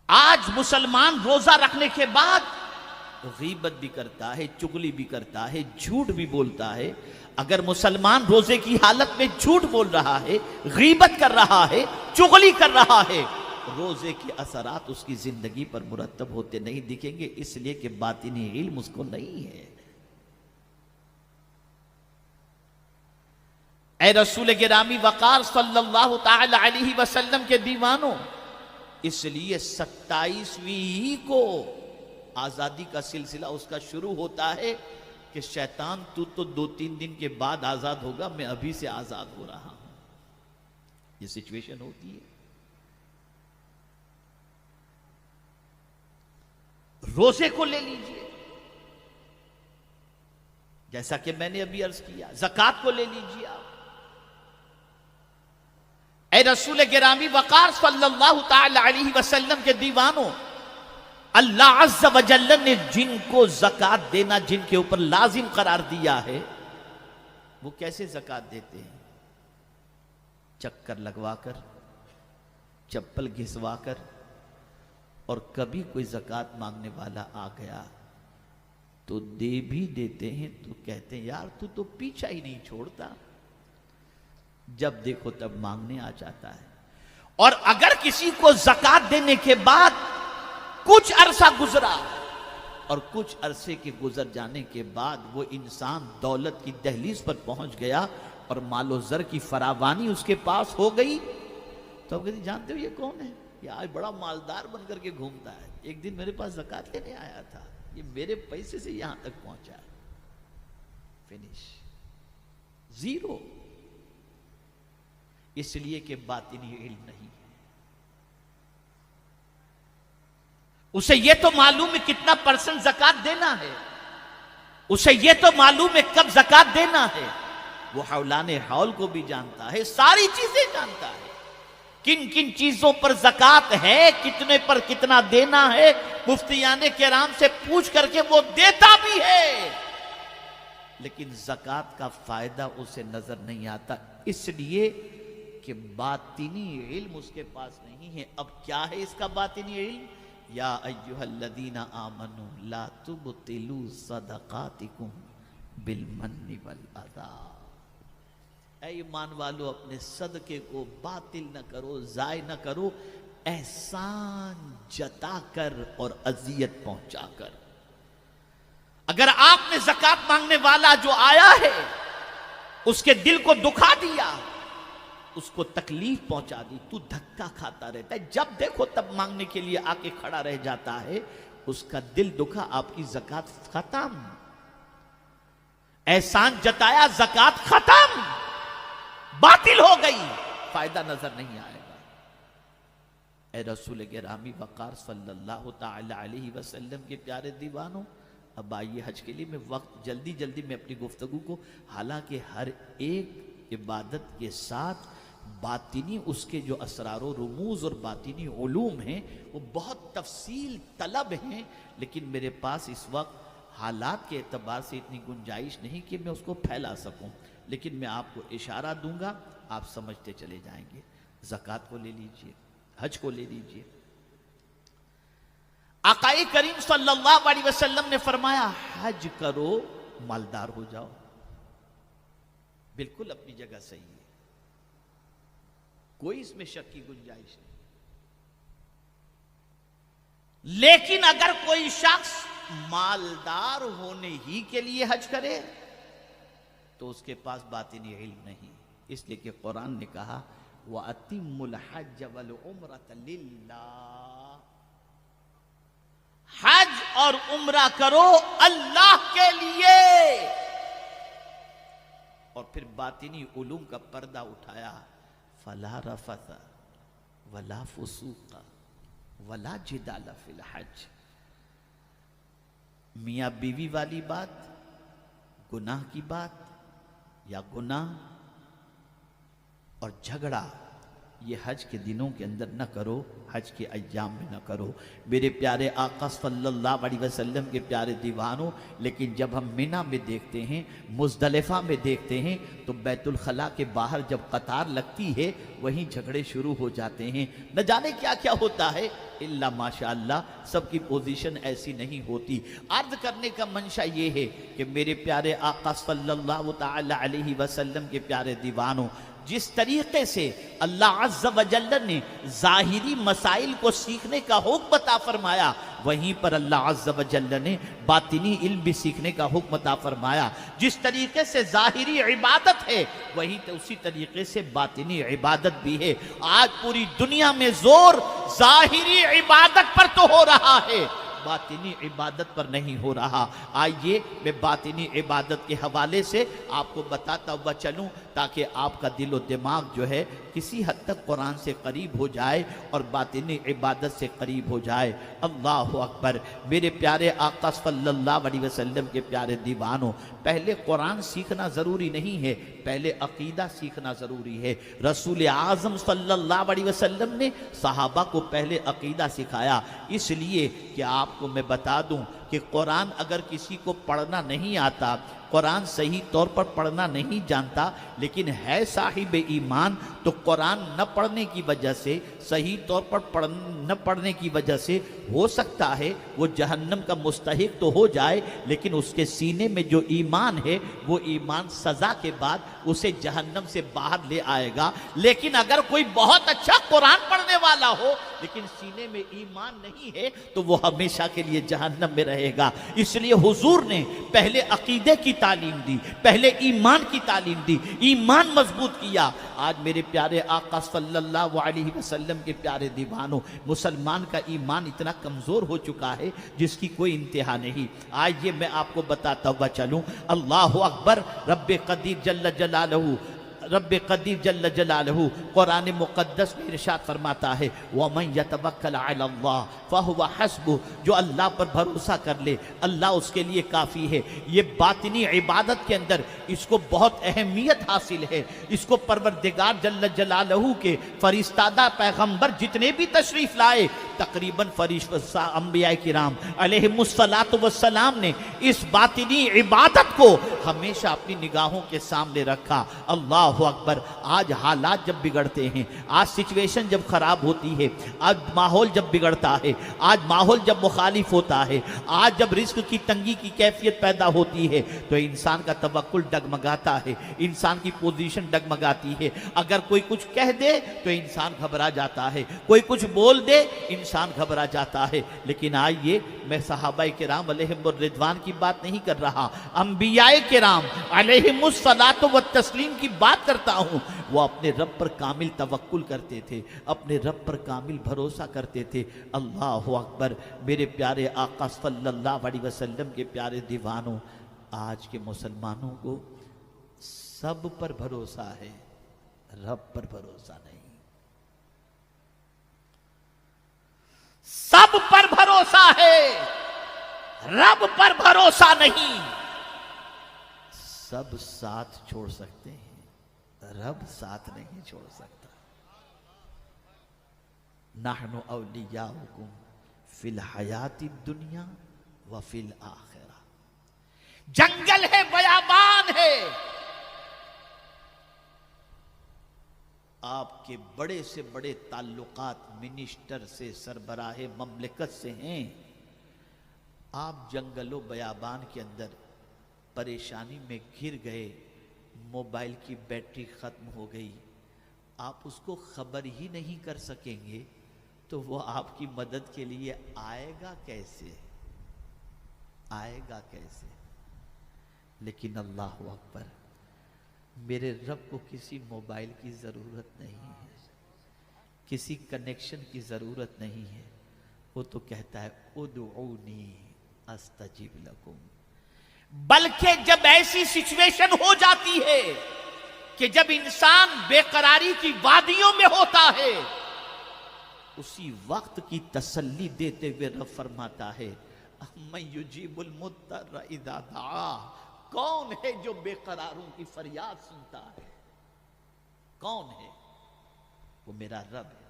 आज मुसलमान रोजा रखने के बाद गीबत भी करता है, चुगली भी करता है, झूठ भी बोलता है। अगर मुसलमान रोजे की हालत में झूठ बोल रहा है, गीबत कर रहा है, चुगली कर रहा है, रोजे के असरात उसकी जिंदगी पर मुरतब होते नहीं दिखेंगे, इसलिए कि बातिनी इल्म उसको नहीं है। ए रसूल गिरामी वकार सल्लल्लाहु ताला अलैहि वसल्लम के दीवानों, इसलिए 27वीं को आजादी का सिलसिला उसका शुरू होता है कि शैतान तू तो 2-3 दिन के बाद आजाद होगा, मैं अभी से आजाद हो रहा हूं। ये सिचुएशन होती है। रोजे को ले लीजिए, जैसा कि मैंने अभी अर्ज किया, ज़कात को ले लीजिए आप। ए रसूल गिरामी वकार सल्लल्लाहु ताला अलैहि वसल्लम के दीवानों, अल्लाह अज़्ज़ व जल्ल ने जिनको ज़कात देना जिनके ऊपर लाजिम करार दिया है, वो कैसे ज़कात देते हैं? चक्कर लगवाकर, चप्पल घिसवाकर, और कभी कोई ज़कात मांगने वाला आ गया तो दे भी देते हैं, तो कहते हैं यार तू तो पीछा ही नहीं छोड़ता, जब देखो तब मांगने आ जाता है। और अगर किसी को ज़कात देने के बाद कुछ अरसा गुजरा और कुछ अरसे के गुजर जाने के बाद वो इंसान दौलत की दहलीज पर पहुंच गया और मालो ज़र की फरावानी उसके पास हो गई, तो अब कहते जानते हो ये कौन है? ये आज बड़ा मालदार बनकर के घूमता है, एक दिन मेरे पास ज़कात लेने आया था, ये मेरे पैसे से यहां तक पहुंचा है। Finish, zero. इसलिए कि बातिनी इल्म नहीं है। उसे यह तो मालूम है कितना % ज़कात देना है, उसे यह तो मालूम है कब ज़कात देना है, वो हौलाने हौल को भी जानता है, सारी चीजें जानता है, किन किन चीजों पर ज़कात है, कितने पर कितना देना है, मुफ्तियाने किराम से पूछ करके वो देता भी है, लेकिन ज़कात का फायदा उसे नजर नहीं आता, इसलिए कि बातिनी इल्म उसके पास नहीं है। अब क्या है इसका बातिनी इल्म? या अय्युहल्लज़ीना आमनू ला तुबतिलू सदक़ातिकुम बिलमन्नि वल अज़ा। ऐ ईमान वालो, अपने सदके को बातिल न करो, जाय न करो, एहसान जताकर और अजियत पहुंचाकर। अगर आपने ज़कात मांगने वाला जो आया है उसके दिल को दुखा दिया, उसको तकलीफ पहुंचा दी, तू धक्का खाता रहता है, जब देखो तब मांगने के लिए आके खड़ा रह जाता है, उसका दिल दुखा, आपकी ज़कात खत्म। एहसान जताया, ज़कात खत्म, बातिल हो गई, फायदा नजर नहीं आएगा। ए रसूल गिरामी वक़ार सल्लल्लाहु तआला अलैहि वसल्लम के प्यारे दीवानों, अब आइए हज के लिए मैं वक्त जल्दी जल्दी में अपनी गुफ्तगू को, हालांकि हर एक इबादत के साथ बातिनी उसके जो असरार रुमूज और बातिनी उलूम हैं वो बहुत तफसील तलब हैं, लेकिन मेरे पास इस वक्त हालात के एतबार से इतनी गुंजाइश नहीं कि मैं उसको फैला सकूं, लेकिन मैं आपको इशारा दूंगा, आप समझते चले जाएंगे। ज़कात को ले लीजिए, हज को ले लीजिए। आकाए करीम सल्लल्लाहु अलैहि वसल्लम ने फरमाया हज करो मालदार हो जाओ, बिल्कुल अपनी जगह सही है, कोई इसमें शक की गुंजाइश नहीं। लेकिन अगर कोई शख्स मालदार होने ही के लिए हज करे तो उसके पास बातिनी इल्म नहीं, इसलिए कि कुरान ने कहा व अतिमुल हज वल उम्रत लिल्लाह, हज और उम्रा करो अल्लाह के लिए। और फिर बातिनी उलूम का पर्दा उठाया, फला रफत वला फुसूक वला जिदाल फिल हज। मियाँ बीवी वाली बात, गुनाह की बात या गुनाह और झगड़ा ये हज के दिनों के अंदर न करो, हज के अय्याम में न करो। मेरे प्यारे आका सल्लल्लाहु अलैहि वसल्लम के प्यारे दीवानों, लेकिन जब हम मिना में देखते हैं, मुज़दलिफ़ा में देखते हैं, तो बैतुल खला के बाहर जब कतार लगती है वहीं झगड़े शुरू हो जाते हैं। न जाने क्या क्या होता है, इल्ला माशाअल्लाह सबकी पोजीशन ऐसी नहीं होती। अर्ज करने का मंशा ये है कि मेरे प्यारे आका सल्लल्लाहु तआला अलैहि वसल्लम के प्यारे दीवानों, जिस तरीके से अल्लाह अज़्ज़ व जल्ल ने ज़ाहिरी मसाइल को सीखने का हुक्म अता फरमाया, वहीं पर अल्लाह अज़्ज़ व जल्ल ने बातिनी इल्म भी सीखने का हुक्म अता फरमाया। जिस तरीके से ज़ाहिरी इबादत है वहीं तो उसी तरीके से बातिनी इबादत भी है। आज पूरी दुनिया में जोर ज़ाहिरी इबादत पर तो हो रहा है, बातिनी इबादत पर नहीं हो रहा। आइए मैं बातिनी इबादत के हवाले से आपको बताता हुआ चलूं, ताकि आपका दिलो दिमाग जो है किसी हद तक कुरान से करीब हो जाए और बातिनी इबादत से करीब हो जाए। अल्लाह अकबर। मेरे प्यारे आका सल्लल्लाहु अलैहि वसल्लम के प्यारे दीवानों, पहले कुरान सीखना ज़रूरी नहीं है, पहले अकीदा सीखना ज़रूरी है। रसूल आज़म सल्लल्लाहु अलैहि वसल्लम ने सहाबा को पहले अकीदा सिखाया, इसलिए कि आपको मैं बता दूं कि कुरान अगर किसी को पढ़ना नहीं आता, कुरान सही तौर पर पढ़ना नहीं जानता, लेकिन है साहिब ईमान, तो कुरान न पढ़ने की वजह से, सही तौर पर न पढ़ने की वजह से हो सकता है वो जहन्नम का मुस्तहिक तो हो जाए, लेकिन उसके सीने में जो ईमान है वो ईमान सज़ा के बाद उसे जहन्नम से बाहर ले आएगा। लेकिन अगर कोई बहुत अच्छा कुरान पढ़ने वाला हो लेकिन सीने में ईमान नहीं है तो वो हमेशा के लिए जहन्नम में रहेगा। इसलिए हुजूर ने पहले अकीदे की तालीम दी, पहले ईमान की तालीम दी, ईमान मजबूत किया। आज मेरे प्यारे आका सल्लल्लाहु अलैहि वसल्लम के प्यारे दीवानों, मुसलमान का ईमान इतना कमज़ोर हो चुका है जिसकी कोई इंतहा नहीं। आज ये मैं आपको बताता हुआ चलूँ, अल्लाह अकबर। रब्बे कदीर जल्ल जलालहू, रब्बे कदीर जल्ल जलालहू कुरान मुक़द्दस में इरशाद फरमाता है, वमन यतवक्कल अलल्लाह फहुव हस्बुह, जो अल्लाह पर भरोसा कर ले अल्लाह उसके लिए काफ़ी है। ये बातिनी इबादत के अंदर इसको बहुत अहमियत हासिल है। इसको परवरदिगार जल्ल जलालहू के फरिश्तादा पैगंबर जितने भी तशरीफ़ लाए, तकरीबन फरिश्ता अंबिया किराम अलैहिमुस्सलातु वस्सलाम ने इस बातिनी इबादत को हमेशा अपनी निगाहों के सामने रखा। अल्लाह अकबर। आज हालात जब बिगड़ते हैं, आज सिचुएशन जब खराब होती है, आज माहौल जब बिगड़ता है, आज माहौल जब मुखालिफ होता है, आज जब रिस्क की तंगी की कैफियत पैदा होती है, तो इंसान का तवक्कुल डगमगाता है, इंसान की पोजीशन डगमगाती है। अगर कोई कुछ कह दे तो इंसान घबरा जाता है, कोई कुछ बोल दे इंसान घबरा जाता है। लेकिन आइए, मैं सहाबाए किराम अलैहिमुर रिदवान की बात नहीं कर रहा, अंबियाए किराम अलैहिमुस्सलातु व तस्लीम की बात करता हूं। वो अपने रब पर कामिल तवक्कुल करते थे, अपने रब पर कामिल भरोसा करते थे। अल्लाह अकबर। मेरे प्यारे आका सल्लल्लाहु अलैहि वसल्लम के प्यारे दीवानों, आज के मुसलमानों को सब पर भरोसा है, रब पर भरोसा नहीं। सब पर भरोसा है, रब पर भरोसा नहीं। सब साथ छोड़ सकते हैं, रब साथ नहीं छोड़ सकता। नहनु औलियाउकुम फिल हयाती दुनिया व फिल आखिरा। जंगल है, बयाबान है, आपके बड़े से बड़े ताल्लुकात मिनिस्टर से, सरबराहे ममलिकत से हैं। आप जंगलों बयाबान के अंदर परेशानी में घिर गए, मोबाइल की बैटरी खत्म हो गई, आप उसको खबर ही नहीं कर सकेंगे तो वो आपकी मदद के लिए आएगा कैसे? आएगा कैसे? लेकिन अल्लाह अकबर, मेरे रब को किसी मोबाइल की ज़रूरत नहीं है, किसी कनेक्शन की ज़रूरत नहीं है। वो तो कहता है उदऊनी अस्तजिब लकुम। बल्कि जब ऐसी सिचुएशन हो जाती है कि जब इंसान बेकरारी की वादियों में होता है, उसी वक्त की तसल्ली देते हुए रब फरमाता है अम्मन युजीबुल मुत्तर इज़ा दआ। कौन है जो बेकरारों की फरियाद सुनता है? कौन है? वो मेरा रब है।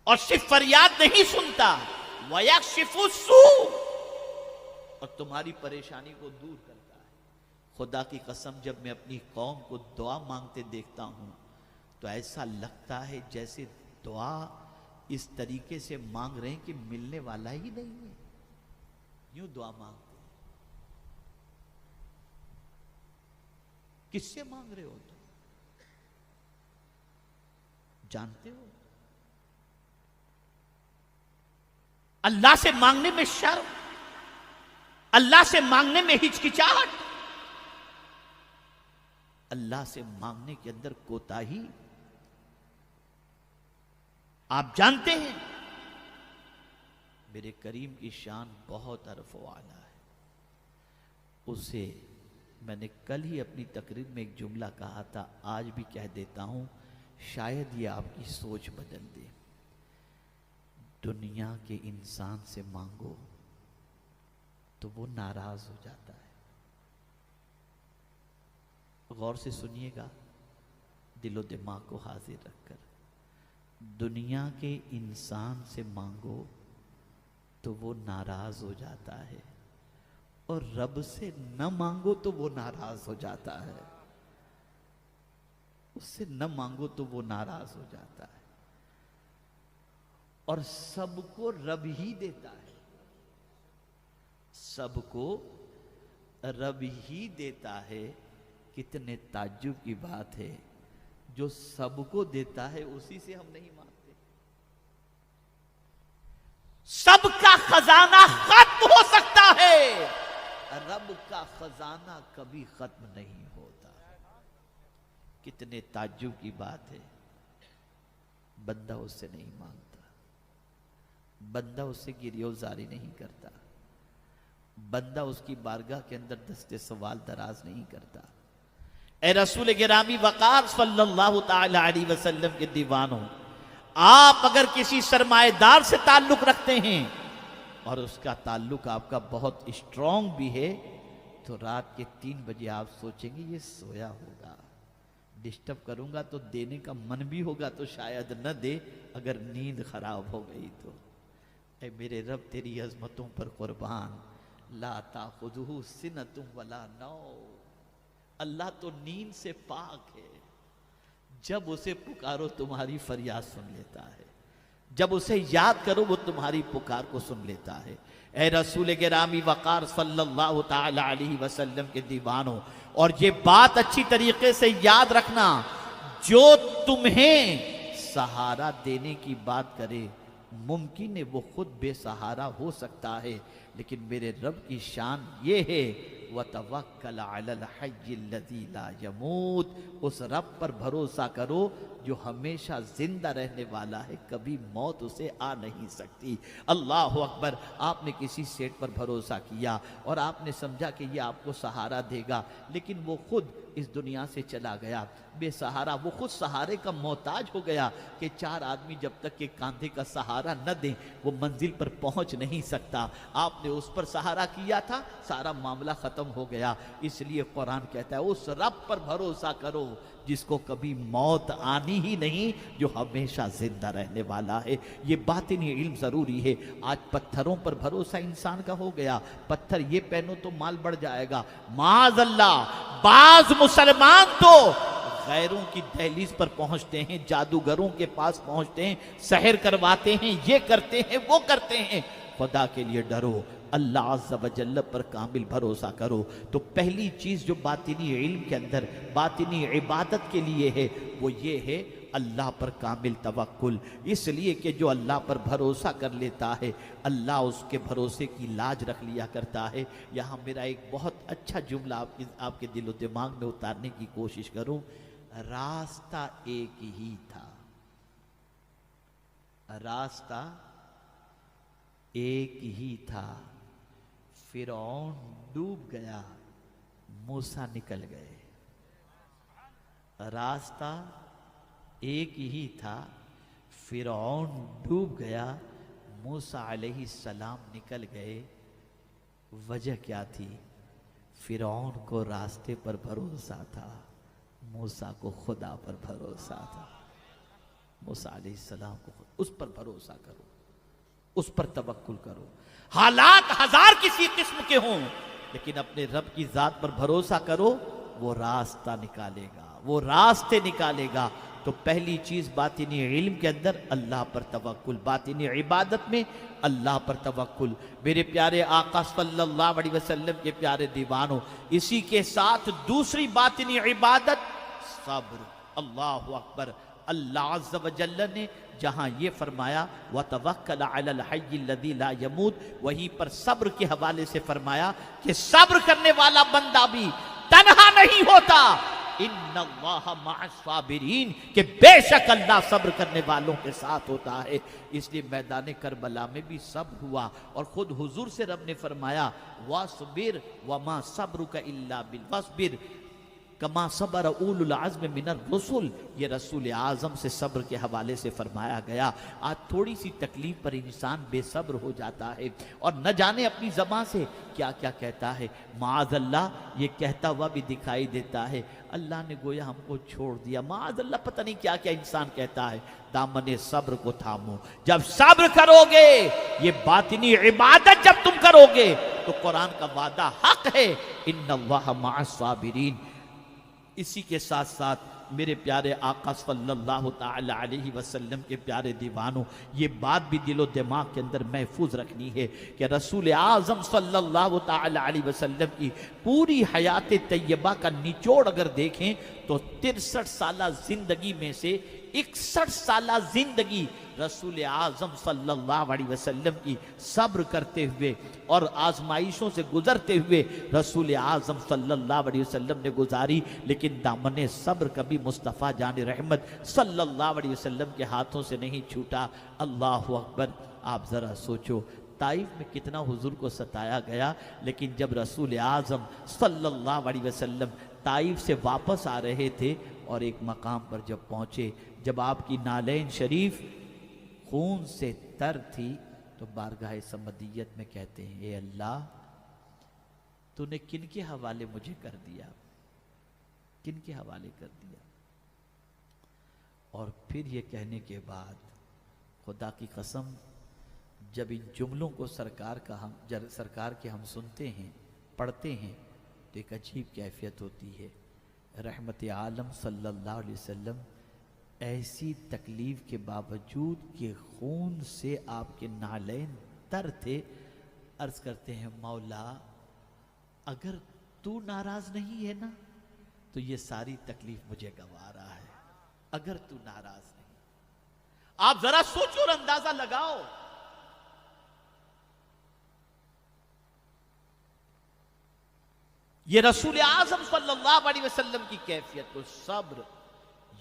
और सिर्फ फरियाद नहीं सुनता, वयक्शिफु सू, और तुम्हारी परेशानी को दूर करता है। खुदा की कसम, जब मैं अपनी कौम को दुआ मांगते देखता हूं तो ऐसा लगता है जैसे दुआ इस तरीके से मांग रहे हैं कि मिलने वाला ही नहीं है। यूं दुआ मांगते हैं। किससे मांग रहे हो तुम? जानते हो? अल्लाह से मांगने में शर्म, अल्लाह से मांगने में हिचकिचाहट, अल्लाह से मांगने के अंदर कोताही। आप जानते हैं मेरे करीम की शान बहुत अरफ़ो आला है। उसे मैंने कल ही अपनी तकरीर में एक जुमला कहा था, आज भी कह देता हूं, शायद ये आपकी सोच बदल दे। दुनिया के इंसान से मांगो तो वो नाराज हो जाता है। गौर से सुनिएगा, दिलो दिमाग को हाजिर रखकर। दुनिया के इंसान से मांगो तो वो नाराज हो जाता है, और रब से न मांगो तो वो नाराज हो जाता है। उससे न मांगो तो वो नाराज हो जाता है। और सबको रब ही देता है, सबको रब ही देता है। कितने ताज्जुब की बात है, जो सबको देता है उसी से हम नहीं मांगते। सबका खजाना खत्म हो सकता है, रब का खजाना कभी खत्म नहीं होता। कितने ताज्जुब की बात है। बंदा उससे नहीं मांगता, बंदा उससे गिरियोजारी नहीं करता, बंदा उसकी बारगाह के अंदर दस्ते सवाल दराज नहीं करता। ए रसूल गिरामी वक़ार सल्लल्लाहु ताला अलैहि वसल्लम के दीवानों, आप अगर किसी सरमाएदार से ताल्लुक रखते हैं और उसका ताल्लुक आपका बहुत स्ट्रांग भी है, तो रात के 3 बजे आप सोचेंगे ये सोया होगा, डिस्टर्ब करूंगा तो देने का मन भी होगा तो शायद न दे, अगर नींद खराब हो गई तो। ऐ मेरे रब तेरी अजमतों पर कुर्बान, ला ताखुजुहु सिनतुम वला नौम। अल्लाह तो नींद से पाक है, जब उसे पुकारो तुम्हारी फरियाद सुन लेता है, जब उसे याद करो वो तुम्हारी पुकार को सुन लेता है। ए रसूल गिरामी वक़ार सल्लल्लाहु ताला अलैहि वसल्लम के दीवानों, और ये बात अच्छी तरीके से याद रखना, जो तुम्हें सहारा देने की बात करे, मुमकिन है वो खुद बेसहारा हो सकता है, लेकिन मेरे रब की शान ये है, वतवक्कल अलल हय्यिल लज़ी ला यमूत। उस रब पर भरोसा करो जो हमेशा जिंदा रहने वाला है, कभी मौत उसे आ नहीं सकती। अल्लाह अकबर। आपने किसी सेठ पर भरोसा किया और आपने समझा कि ये आपको सहारा देगा, लेकिन वो खुद इस दुनिया से चला गया बेसहारा, वो खुद सहारे का मोहताज हो गया कि चार आदमी जब तक के कांधे का सहारा न दें वो मंजिल पर पहुंच नहीं सकता। आपने उस पर सहारा किया था, सारा मामला खत्म हो गया। इसलिए कुरान कहता है उस रब पर भरोसा करो जिसको कभी मौत आनी ही नहीं, जो हमेशा जिंदा रहने वाला है। ये बातिनी इल्म जरूरी है। आज पत्थरों पर भरोसा इंसान का हो गया, पत्थर ये पहनो तो माल बढ़ जाएगा, माज़अल्लाह। बाज मुसलमान तो गैरों की दहलीज पर पहुंचते हैं, जादूगरों के पास पहुंचते हैं, सहर करवाते हैं, ये करते हैं वो करते हैं। खुदा के लिए डरो, अल्लाह अज़्ज़ा व जल्ल पर कामिल भरोसा करो। तो पहली चीज जो बातिनी इल्म के अंदर बातिनी इबादत के लिए है वो ये है अल्लाह पर कामिल तवक्कुल। इसलिए कि जो अल्लाह पर भरोसा कर लेता है, अल्लाह उसके भरोसे की लाज रख लिया करता है। यहाँ मेरा एक बहुत अच्छा जुमला आपके दिलो दिमाग में उतारने की कोशिश करूं। रास्ता एक ही था, रास्ता एक ही था। फिरौन डूब गया, मूसा निकल गए। रास्ता एक ही था, फिरौन डूब गया, मूसा अलैहिस्सलाम निकल गए। वजह क्या थी? फिरौन को रास्ते पर भरोसा था, मूसा को खुदा पर भरोसा था। मूसा अलैहिस्सलाम को उस पर भरोसा करो, उस पर तवक्कुल करो। हालात हजार किसी किस्म के हों, लेकिन अपने रब की जात पर भरोसा करो, वो रास्ता निकालेगा, वो रास्ते निकालेगा। तो पहली चीज बातिनी इल्म के अंदर अल्लाह पर तवक्कुल, बातिनी इबादत में अल्लाह पर तवक्कुल। मेरे प्यारे आका सल्लल्लाहु अलैहि वसल्लम के प्यारे दीवानों, इसी के साथ दूसरी बातिनी इबादत सब्र। अल्लाह अकबर। अल्लाह अज़्ज़ा व जल्ल ने जहाँ ये फरमाया व तवक्कल अलल हय्यिल लज़ी ला यमूत, वहीं पर सब्र के हवाले से फरमाया कि सब्र करने वाला बंदा भी तन्हा नहीं होता। इन्नल्लाह मअस साबिरीन, कि बेशक अल्लाह सब्र करने वालों के साथ होता है। इसलिए मैदान करबला में भी सब्र हुआ और खुद हुजूर से रब ने फरमाया वस्बिर वमा सब्रुका इल्ला बिल वस्बिर कमा सबर उलुल अज़्म मिनर रसूल। ये रसूल आज़म से सब्र के हवाले से फरमाया गया। आज थोड़ी सी तकलीफ पर इंसान बेसब्र हो जाता है और न जाने अपनी ज़बान से क्या क्या कहता है। माज़अल्लाह ये कहता हुआ भी दिखाई देता है, अल्लाह ने गोया हमको छोड़ दिया। माज़अल्लाह पता नहीं क्या क्या इंसान कहता है। दामने सब्र को थामो, जब सब्र करोगे, ये बातिनी इबादत जब तुम करोगे तो कुरान का वादा हक है, इन्नल्लाह मअस साबिरीन। इसी के साथ साथ मेरे प्यारे आका सल्लल्लाहु ताला अलैहि वसल्लम के प्यारे दीवानों, ये बात भी दिलो दिमाग के अंदर महफूज रखनी है कि रसूल आज़म सल्लल्लाहु ताला अलैहि वसल्लम की पूरी हयात तैयबा का निचोड़ अगर देखें तो 63 साला जिंदगी में से 61 साला जिंदगी रसूल आज़म सल्लल्लाहु अलैहि वसल्लम की सब्र करते हुए और आजमाइशों से गुजरते हुए रसूल आज़म सल्लल्लाहु अलैहि वसल्लम ने गुजारी। लेकिन दामने सब्र कभी मुस्तफ़ा जान रहमत सल्लल्लाहु अलैहि वसल्लम के हाथों से नहीं छूटा। अल्लाह अकबर। आप ज़रा सोचो, ताइफ में कितना हुजूर को सताया गया, लेकिन जब रसूल आज़म सल्लल्लाहु अलैहि वसल्लम ताइफ से वापस आ रहे थे और एक मकाम पर जब पहुँचे, जब आपकी नालैन शरीफ खून से तर थी, तो बारगाह समदियत में कहते हैं, ए अल्लाह तूने किन के हवाले मुझे कर दिया, किन के हवाले कर दिया। और फिर ये कहने के बाद खुदा की कसम, जब इन जुमलों को सरकार के हम सुनते हैं, पढ़ते हैं, तो एक अजीब कैफियत होती है। रहमत आलम सल्लल्लाहु अलैहि वसल्लम ऐसी तकलीफ के बावजूद कि खून से आपके नालैन तर थे, अर्ज करते हैं मौला अगर तू नाराज नहीं है ना तो ये सारी तकलीफ मुझे गवारा है, अगर तू नाराज नहीं। आप जरा सोचो और अंदाजा लगाओ, ये रसूल आज़म सल्लल्लाहु अलैहि वसल्लम की कैफियत। तो सब्र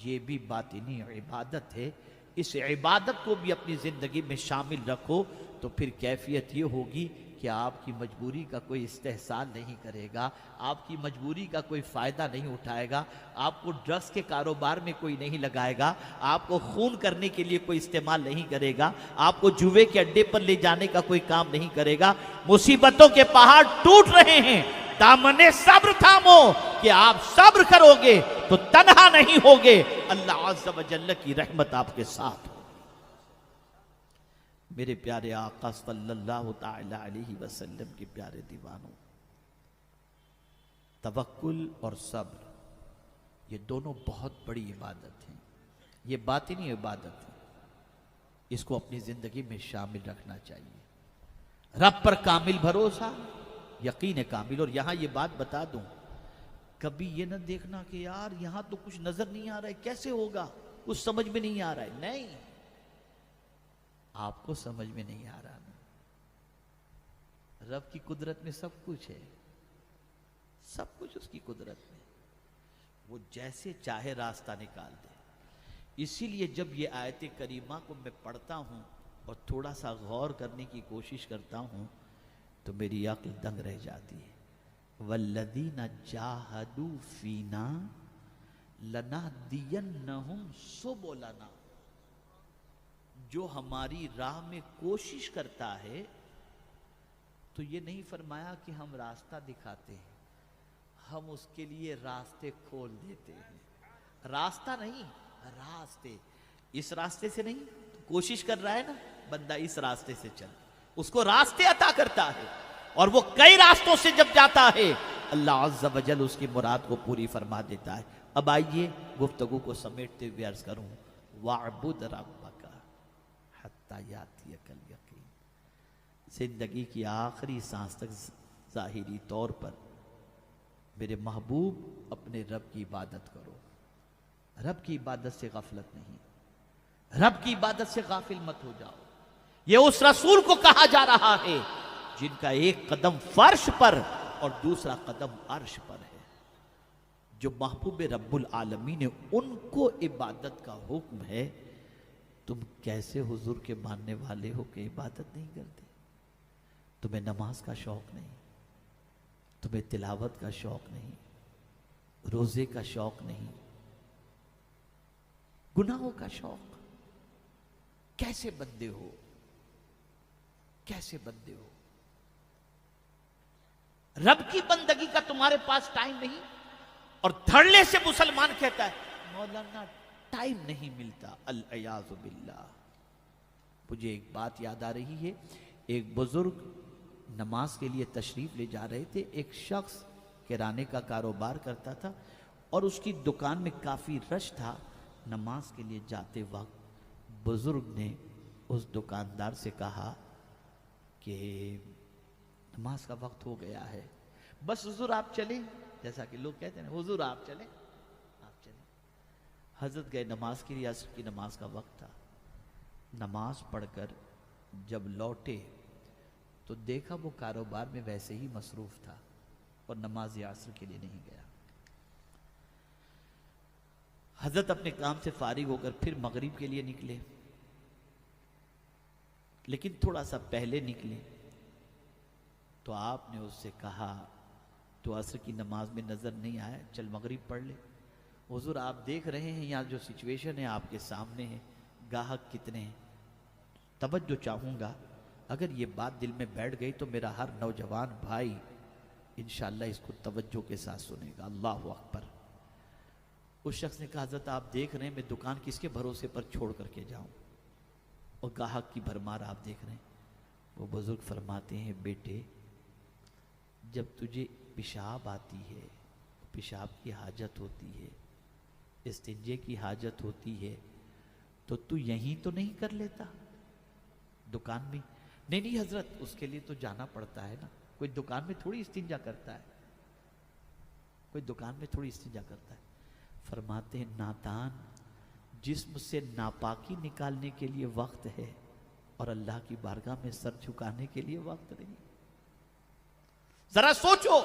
ये भी बातिनी इबादत है, इस इबादत को भी अपनी जिंदगी में शामिल रखो तो फिर कैफियत ये होगी कि आपकी मजबूरी का कोई इस्तेहसाल नहीं करेगा, आपकी मजबूरी का कोई फ़ायदा नहीं उठाएगा, आपको ड्रग्स के कारोबार में कोई नहीं लगाएगा, आपको खून करने के लिए कोई इस्तेमाल नहीं करेगा, आपको जुए के अड्डे पर ले जाने का कोई काम नहीं करेगा। मुसीबतों के पहाड़ टूट रहे हैं, दामने सब्र थामो कि आप सब्र करोगे तो तन्हा नहीं होगे, अल्लाह अज़्ज़ व जल्ल की रहमत आपके साथ हो। मेरे प्यारे आका सल्लल्लाहु ताला अलैहि वसल्लम के प्यारे दीवानों, तवक्कुल और सब्र ये दोनों बहुत बड़ी इबादत हैं, ये बातिनी इबादत है, इसको अपनी जिंदगी में शामिल रखना चाहिए। रब पर कामिल भरोसा, यकीन कामिल। और यहां ये बात बता दूं, कभी ये ना देखना कि यार यहां तो कुछ नजर नहीं आ रहा है, कैसे होगा, कुछ समझ में नहीं आ रहा है। नहीं, आपको समझ में नहीं आ रहा ना, रब की कुदरत में सब कुछ है, सब कुछ उसकी कुदरत में, वो जैसे चाहे रास्ता निकाल दे। इसीलिए जब ये आयत करीमा को मैं पढ़ता हूं और थोड़ा सा गौर करने की कोशिश करता हूं तो मेरी अक्ल दंग रह जाती है। वल्लदीना जाहदू फीना लनहदियन्नहुम सुबुलना, जो हमारी राह में कोशिश करता है, तो ये नहीं फरमाया कि हम रास्ता दिखाते हैं, हम उसके लिए रास्ते खोल देते हैं। रास्ता नहीं, रास्ते। इस रास्ते से नहीं, तो कोशिश कर रहा है ना बंदा, इस रास्ते से चल, उसको रास्ते अता करता है, और वो कई रास्तों से जब जाता है अल्लाह अज़्ज़ व जल उसकी मुराद को पूरी फरमा देता है। अब आइए गुफ्तगू को समेटते हुए अर्ज करूं, वाअबुद रब्बका हत्ता यातियकल यकीन। जिंदगी की आखिरी सांस तक जाहिरी तौर पर मेरे महबूब अपने रब की इबादत करो। रब की इबादत से गफलत नहीं, रब की इबादत से गाफिल मत हो जाओ। ये उस रसूल को कहा जा रहा है जिनका एक कदम फर्श पर और दूसरा कदम अर्श पर है, जो महबूब रब्बुल आलमीन है, उनको इबादत का हुक्म है। तुम कैसे हुजूर के मानने वाले हो कि इबादत नहीं करते? तुम्हें नमाज का शौक नहीं, तुम्हें तिलावत का शौक नहीं, रोजे का शौक नहीं, गुनाहों का शौक। कैसे बंदे हो, कैसे बंदे हो? रब की बंदगी का तुम्हारे पास टाइम नहीं, और धड़ल्ले से मुसलमान कहता है मौलाना टाइम नहीं मिलता। अल-अयाज़ु बिल्लाह। मुझे एक बात याद आ रही है, एक बुजुर्ग नमाज के लिए तशरीफ ले जा रहे थे। एक शख्स किराने का कारोबार करता था और उसकी दुकान में काफी रश था। नमाज के लिए जाते वक्त बुजुर्ग ने उस दुकानदार से कहा कि नमाज का वक्त हो गया है, बस हुजूर आप चलें। जैसा कि लोग कहते हैं हुजूर आप चलें, आप चलें। हजरत गए नमाज के लिए, असर की नमाज का वक्त था। नमाज पढ़कर जब लौटे तो देखा वो कारोबार में वैसे ही मसरूफ था और नमाज असर के लिए नहीं गया। हजरत अपने काम से फारिग होकर फिर मगरिब के लिए निकले, लेकिन थोड़ा सा पहले निकले तो आपने उससे कहा तो असर की नमाज में नजर नहीं आया, चल मगरिब पढ़ ले। हुजूर आप देख रहे हैं यहाँ जो सिचुएशन है आपके सामने है, गाहक कितने हैं। तवज्जो चाहूँगा, अगर ये बात दिल में बैठ गई तो मेरा हर नौजवान भाई इंशाअल्लाह इसको तवज्जो के साथ सुनेगा। अल्लाहु अकबर। उस शख्स ने कहा हज़रत आप देख रहे हैं मैं दुकान किसके भरोसे पर छोड़ करके जाऊं, और गाहक की भरमार आप देख रहे हैं। वो बुजुर्ग फरमाते हैं, बेटे जब तुझे पेशाब आती है, पेशाब की हाजत होती है, इस्तिंजे की हाजत होती है, तो तू यहीं तो नहीं कर लेता दुकान में? नहीं नहीं हजरत, उसके लिए तो जाना पड़ता है ना। कोई दुकान में थोड़ी इस्तिंजा करता है, कोई दुकान में थोड़ी इस्तिंजा करता है। फरमाते हैं, नादान, जिस्म से नापाकी निकालने के लिए वक्त है और अल्लाह की बारगाह में सर झुकाने के लिए वक्त नहीं। जरा सोचो,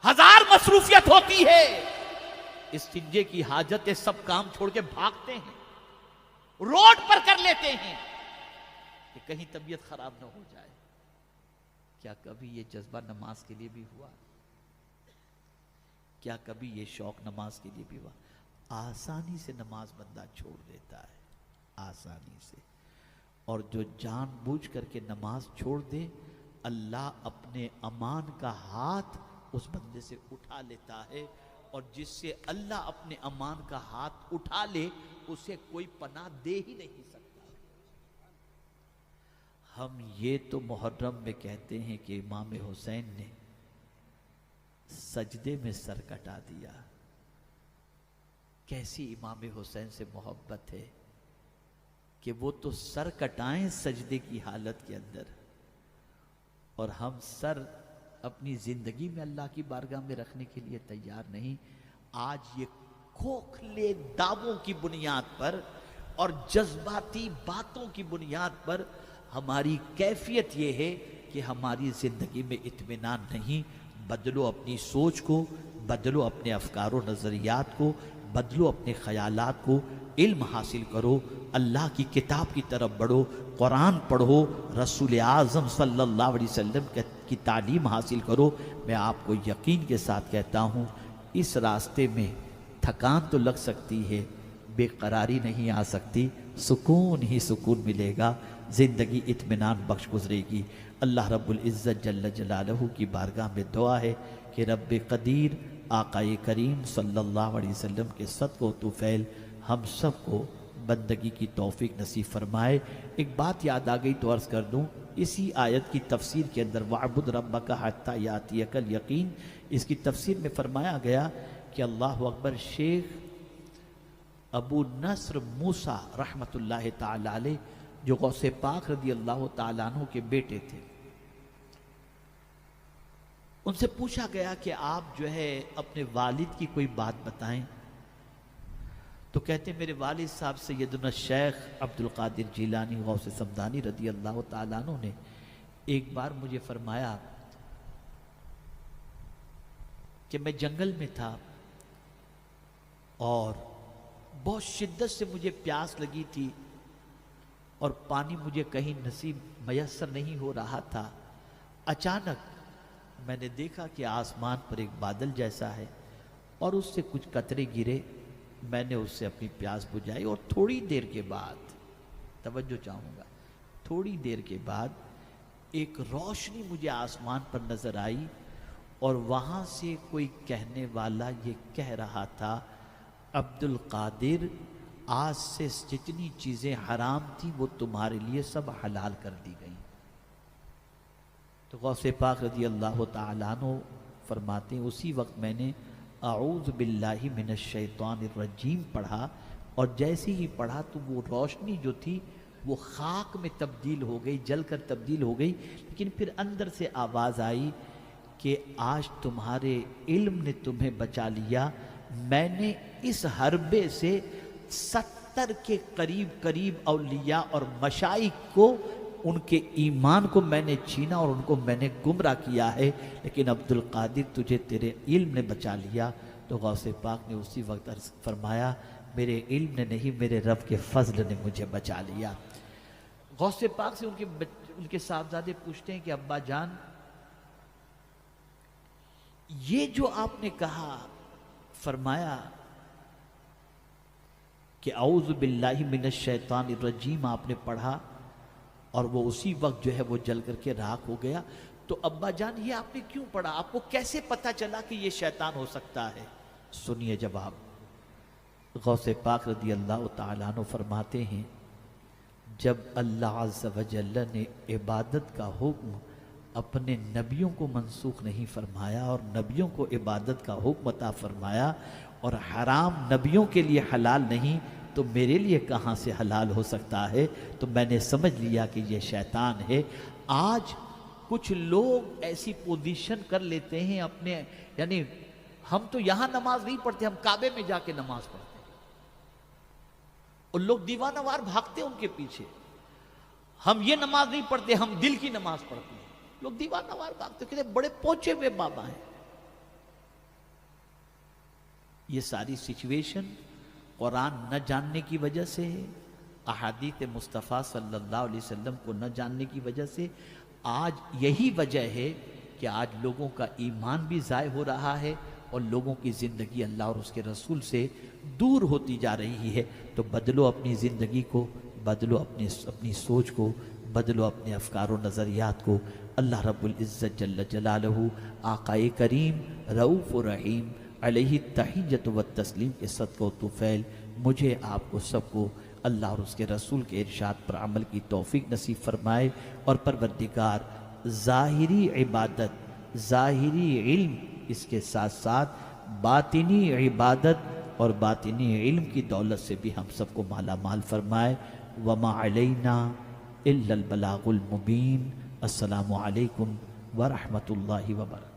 1000 मसरूफियत होती है, इस्तिंजे की हाजत है, सब काम छोड़ के भागते हैं, रोड पर कर लेते हैं कि कहीं तबीयत खराब ना हो जाए। क्या कभी ये जज्बा नमाज के लिए भी हुआ? क्या कभी ये शौक नमाज के लिए भी हुआ? आसानी से नमाज बंदा छोड़ देता है, आसानी से। और जो जानबूझ करके नमाज छोड़ दे, अल्लाह अपने अमान का हाथ उस बंदे से उठा लेता है, और जिससे अल्लाह अपने अमान का हाथ उठा ले, उसे कोई पनाह दे ही नहीं सकता। हम ये तो मुहर्रम में कहते हैं कि इमाम हुसैन ने सजदे में सर कटा दिया। कैसी इमाम हुसैन से मोहब्बत है कि वो तो सर कटाएं सजदे की हालत के अंदर, और हम सर अपनी जिंदगी में अल्लाह की बारगाह में रखने के लिए तैयार नहीं। आज ये खोखले दावों की बुनियाद पर और जज्बाती बातों की बुनियाद पर हमारी कैफियत ये है कि हमारी जिंदगी में इत्मीनान नहीं। बदलो अपनी सोच को, बदलो अपने अफकार व नज़रियात को, बदलो अपने ख्यालात को, इल्म हासिल करो, अल्लाह की किताब की तरफ बढ़ो, कुरान पढ़ो, रसूल आज़म सल्लल्लाहु अलैहि वसल्लम की तालीम हासिल करो। मैं आपको यकीन के साथ कहता हूँ, इस रास्ते में थकान तो लग सकती है, बेकरारी नहीं आ सकती, सुकून ही सुकून मिलेगा, ज़िंदगी इत्मीनान बख्श गुजरेगी। अल्लाह रब्बुल इज़्ज़त जल्ल जलालहू की बारगाह में दुआ है कि रब्बे कदीर आक़ाए करीम सल्लल्लाहु अलैहि वसल्लम के सदक़ो तुफ़ैल हम सब को बंदगी की तौफीक नसीब फरमाए। एक बात याद आ गई तो अर्ज़ कर दूँ, इसी आयत की तफसीर के अंदर वअबुद रब्बका हत्ता यातियकल यकीन, इसकी तफसीर में फरमाया गया कि अल्लाहु अकबर, शेख अबू नस्र मूसा रहमतुल्लाह ताला अलैह, जो गौसे पाक रदी अल्लाह ताला अन्हु के बेटे थे, उनसे पूछा गया कि आप जो है अपने वालिद की कोई बात बताएं। तो कहते मेरे वालिद साहब सैयदना शेख अब्दुल कादिर जिलानी गौसे समदानी रदी अल्लाह ताला अन्हु ने एक बार मुझे फरमाया कि मैं जंगल में था और बहुत शिद्दत से मुझे प्यास लगी थी और पानी मुझे कहीं नसीब मयसर नहीं हो रहा था। अचानक मैंने देखा कि आसमान पर एक बादल जैसा है और उससे कुछ कतरे गिरे। मैंने उससे अपनी प्यास बुझाई और थोड़ी देर के बाद, तवज्जो चाहूँगा, थोड़ी देर के बाद एक रोशनी मुझे आसमान पर नज़र आई और वहाँ से कोई कहने वाला ये कह रहा था, अब्दुल कादिर, आज से जितनी चीज़ें हराम थी वो तुम्हारे लिए सब हलाल कर दी गई। तो गौसे पाक रज़ी अल्लाह ताला अन्हु फरमाते हैं, उसी वक्त मैंने अऊज़ु बिल्लाहि मिनश शैतानिर रजीम पढ़ा और जैसे ही पढ़ा तो वो रोशनी जो थी वो खाक में तब्दील हो गई, जलकर तब्दील हो गई। लेकिन फिर अंदर से आवाज़ आई कि आज तुम्हारे इल्म ने तुम्हें बचा लिया। मैंने इस हरबे से 70 के करीब करीब औलिया और मशाइख को, उनके ईमान को मैंने छीना और उनको मैंने गुमराह किया है, लेकिन अब्दुल कादिर तुझे तेरे इल्म ने बचा लिया। तो गौसे पाक ने उसी वक्त अर्ज़ फरमाया, मेरे इल्म ने नहीं, मेरे रब के फजल ने मुझे बचा लिया। गौसे पाक से उनके साहबजादे पूछते हैं कि अब्बा जान, ये जो आपने कहा, फरमाया कि औज़ु बिल्लाहि मिनश शैतानिर रजीम आपने पढ़ा और वो उसी वक्त जो है वो जल करके राख हो गया, तो अब्बा जान ये आपने क्यों पढ़ा? आपको कैसे पता चला कि ये शैतान हो सकता है? सुनिए जवाब। गौसे पाक रदी अल्लाह ताला अन्हु फरमाते हैं, जब अल्लाह अज़्ज़ व जल्ल ने इबादत का हुक्म अपने नबियों को मंसूख नहीं फरमाया और नबियों को इबादत का हुक्म अता फरमाया और हराम नबियों के लिए हलाल नहीं, तो मेरे लिए कहाँ से हलाल हो सकता है। तो मैंने समझ लिया कि ये शैतान है। आज कुछ लोग ऐसी पोजीशन कर लेते हैं अपने, यानी हम तो यहाँ नमाज नहीं पढ़ते, हम काबे में जाके नमाज पढ़ते हैं और लोग दीवानावार भागते हैं उनके पीछे। हम ये नमाज नहीं पढ़ते, हम दिल की नमाज पढ़ते हैं, लोग दीवानावार भागते, कहते बड़े पहुंचे हुए बाबा हैं। ये सारी सिचुएशन कुरान न जानने की वजह से है, अहादीत मुस्तफ़ा सल्लल्लाहु अलैहि वसल्लम को न जानने की वजह से। आज यही वजह है कि आज लोगों का ईमान भी ज़ाय हो रहा है और लोगों की ज़िंदगी अल्लाह और उसके रसूल से दूर होती जा रही है। तो बदलो अपनी ज़िंदगी को, बदलो अपनी सोच को, बदलो अपने अफकार व नज़रियात को। अल्लाह रब्बुल इज़्ज़त जल्ल जलालहू आक़ाए करीम रऊफ़ व रहीम अलैहि तहिय्यत व तस्लीम के सदक़ो तुफ़ैल मुझे आपको सबको अल्लाह और उसके रसूल के इरशाद पर अमल की तौफ़ीक नसीब फरमाए। और परवरदिगार ज़ाहिरी इबादत, ज़ाहिरी इल्म, इसके साथ साथ बातिनी इबादत और बातिनी इल्म की दौलत से भी हम सबको माला माल फरमाए। वमा अलैना इल्लल बलागुल मुबीन। अस्सलामु अलैकुम व रहमतुल्लाहि व बरकातहू।